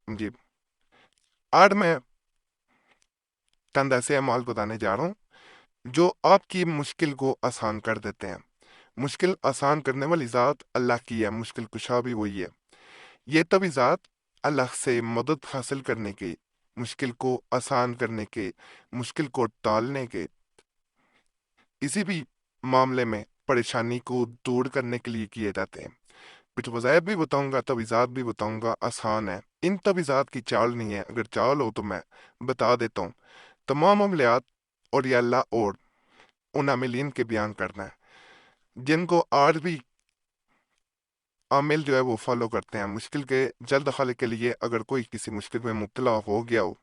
جی، آج میں چند ایسے اعمال بتانے جا رہا ہوں جو آپ کی مشکل کو آسان کر دیتے ہیں۔ مشکل آسان کرنے والی ذات اللہ کی ہے، مشکل کشا بھی وہی ہے۔ یہ تبھی ذات اللہ سے مدد حاصل کرنے کے، مشکل کو آسان کرنے کے، مشکل کو ٹالنے کے، کسی بھی معاملے میں پریشانی کو دور کرنے کے لیے کیے جاتے ہیں۔ کچھ وظائف بھی بتاؤں گا، تویزات بھی بتاؤں گا، آسان ہے۔ ان تویزات کی چال نہیں ہے، اگر چال ہو تو میں بتا دیتا ہوں۔ تمام عملیات اور یا اللہ اور ان عاملین کے بیان کرنا ہے جن کو آج بھی عامل جو ہے وہ فالو کرتے ہیں۔ مشکل کے جلد حل کے لیے اگر کوئی کسی مشکل میں مبتلا ہو گیا ہو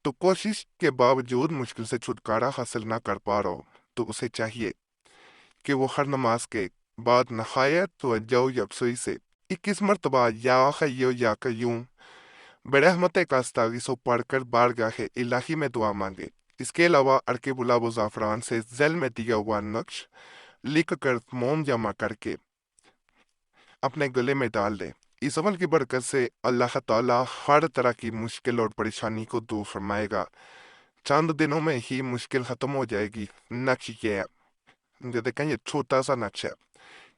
تو کوشش کے باوجود مشکل سے چھٹکارا حاصل نہ کر پا رہا ہو تو اسے چاہیے کہ وہ ہر نماز کے بعد نہایت توجہ یکسوئی سے 21 مرتبہ یا حیو یا قیوم برحمت کا استغیث پڑھ کر بارگاہ الہی میں دعا مانگے۔ اس کے علاوہ ارکب گلاب و زعفران سے ذیل میں دیا ہوا نقش لکھ کر موم جمع کر کے اپنے گلے میں ڈال دے۔ اس عمل کی برکت سے اللہ تعالیٰ ہر طرح کی مشکل اور پریشانی کو دور فرمائے گا۔ چند دنوں میں ہی مشکل ختم ہو جائے گی۔ نقش یہ ہے، جو دیکھیں یہ چھوٹا سا نقش ہے،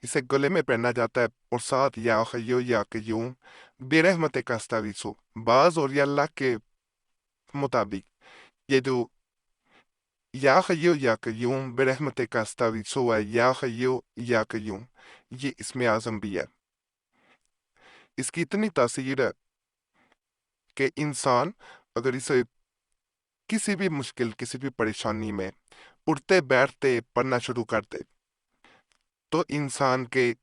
اسے گلے میں پہنا جاتا ہے اور ساتھ یا حیو یا قیوم بے رحمت کا استغیث ہو۔ بعض اور یا اللہ کے مطابق یہ جو یا حیو یا قیوم بے رحمت کا استغیث ہوا ہے، یا حیو یا قیوم، یہ اسم اعظم بھی ہے۔ اس کی اتنی تاثیر ہے کہ انسان اگر اسے کسی بھی مشکل، کسی بھی پریشانی میں اٹھتے بیٹھتے پڑھنا شروع کر دے تو انسان کے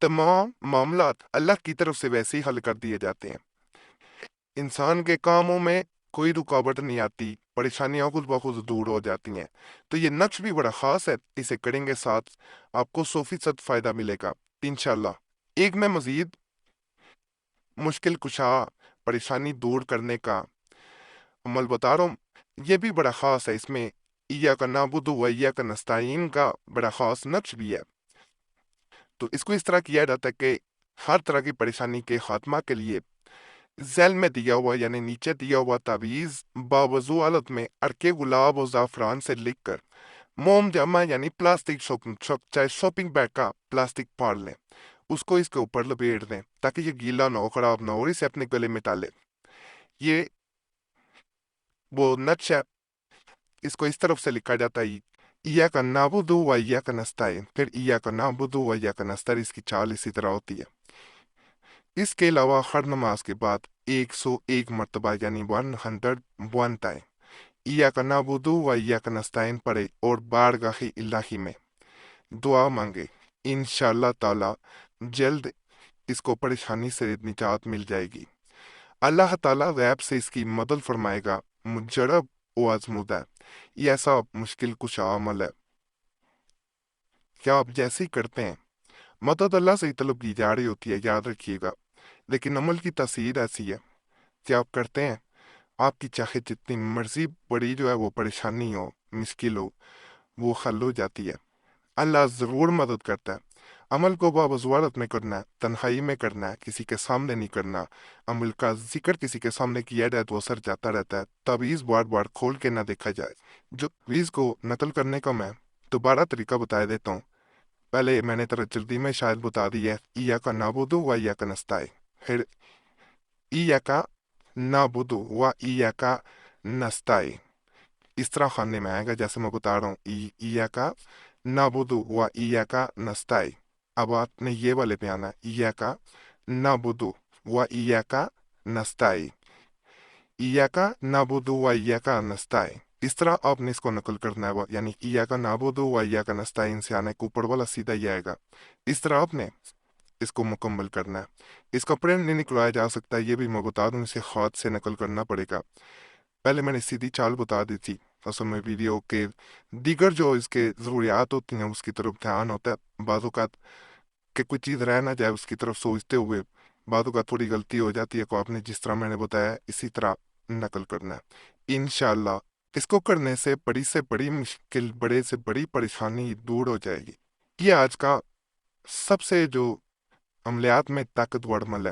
تمام معاملات اللہ کی طرف سے ویسے ہی حل کر دیے جاتے ہیں۔ انسان کے کاموں میں کوئی رکاوٹ نہیں آتی، پریشانیاں خود بخود دور ہو جاتی ہیں۔ تو یہ نقش بھی بڑا خاص ہے، اسے کریں گے ساتھ آپ کو 100% فائدہ ملے گا انشاءاللہ۔ ایک میں مزید مشکل کشا پریشانی دور کرنے کا عمل بتا رہا ہوں، یہ بھی بڑا خاص ہے۔ اس میں ایاک نعبد و ایاک نستعین کا بڑا خاص نقش بھی ہے۔ تو اس کو اس طرح کیا جاتا ہے کہ ہر طرح کی پریشانی کے خاتمہ کے لیے ذیل میں دیا ہوا یعنی نیچے دیا ہوا تعویذ باوضو حالت میں ارک گلاب و زعفران سے لکھ کر موم جامہ یعنی پلاسٹک چاہے شاپنگ بیگ کا پلاسٹک پھاڑ لیں، اس کو اس کے اوپر لپیٹ دیں تاکہ یہ گیلا نہ ہو، خراب نہ ہو، اور اسے اپنے گلے میں ڈالیں۔ یہ وہ نقش ہے، اس کو اس طرف سے لکھا جاتا ہے ایاک نعبد و ایاک نستعین، پھر ایاک نعبد و ایاک نستعین، اس کی چال اسی طرح ہوتی ہے۔ اس کے علاوہ ہر نماز کے بعد 101 مرتبہ یعنی 101 ٹائم ایاک نعبد و ایاک نستعین پڑھے اور بارگاہ الہی میں دعا مانگے۔ انشاءاللہ تعالی جلد اس کو پریشانی سے نجات مل جائے گی۔ اللہ تعالیٰ غیب سے اس کی مدد فرمائے گا۔ مجرب و آزمودہ ہے، یہ ایسا مشکل کشا عمل ہے کیا آپ جیسے ہی کرتے ہیں مدد اللہ سے ہی طلب کی جا رہی ہوتی ہے، یاد رکھیے گا، لیکن عمل کی تاثیر ایسی ہے کہ آپ کرتے ہیں، آپ کی چاہے جتنی مرضی بڑی جو ہے وہ پریشانی ہو، مشکل ہو، وہ حل ہو جاتی ہے۔ اللہ ضرور مدد کرتا ہے۔ عمل کو باوضوارت میں کرنا ہے، تنہائی میں کرنا ہے، کسی کے سامنے نہیں کرنا۔ عمل کا ذکر کسی کے سامنے کیا جائے تو اثر جاتا رہتا ہے۔ تعویذ بار بار کھول کے نہ دیکھا جائے۔ جو تعویذ کو نقل کرنے کا میں دوبارہ طریقہ بتا دیتا ہوں، پہلے میں نے جلدی میں شاید بتا دی ہے، ایاک نعبد و ایاک نستعین، پھر ایاک نعبد و ایاک نستعین، اس طرح خانے میں آئے گا جیسے میں بتا رہا ہوں، ایاک نعبد و ایاک نستعین۔ اب آپ نے یہ والے پہ آنا ہے، ایاک نعبد و ایاک نستعین، ایاک نعبد و ایاک نستعین، اس طرح آپ نے اس کو نقل کرنا ہے، یعنی ایاک نعبد و ایاک نستعین سے آنے کو اوپر والا سیدھا ہی آئے گا۔ اس طرح آپ نے اس کو مکمل کرنا ہے۔ اس کا پرنٹ نہیں نکلوایا جا سکتا، یہ بھی میں بتا دوں، اسے خط سے نقل کرنا پڑے گا۔ پہلے میں نے سیدھی چال بتا دی تھی اصل میں ویڈیو کے دیگر جو اس کے ضروریات ہوتی ہیں اس کی طرف دھیان ہوتا ہے، بعض اوقات کہ کوئی چیز رہ نہ جائے اس کی طرف سوچتے ہوئے بعض اوقات تھوڑی غلطی ہو جاتی ہے، کو آپ نے جس طرح میں نے بتایا اسی طرح نقل کرنا ہے انشاءاللہ۔ اس کو کرنے سے بڑی سے بڑی مشکل، بڑے سے بڑی پریشانی دور ہو جائے گی۔ یہ آج کا سب سے جو عملیات میں طاقتور عمل ہے،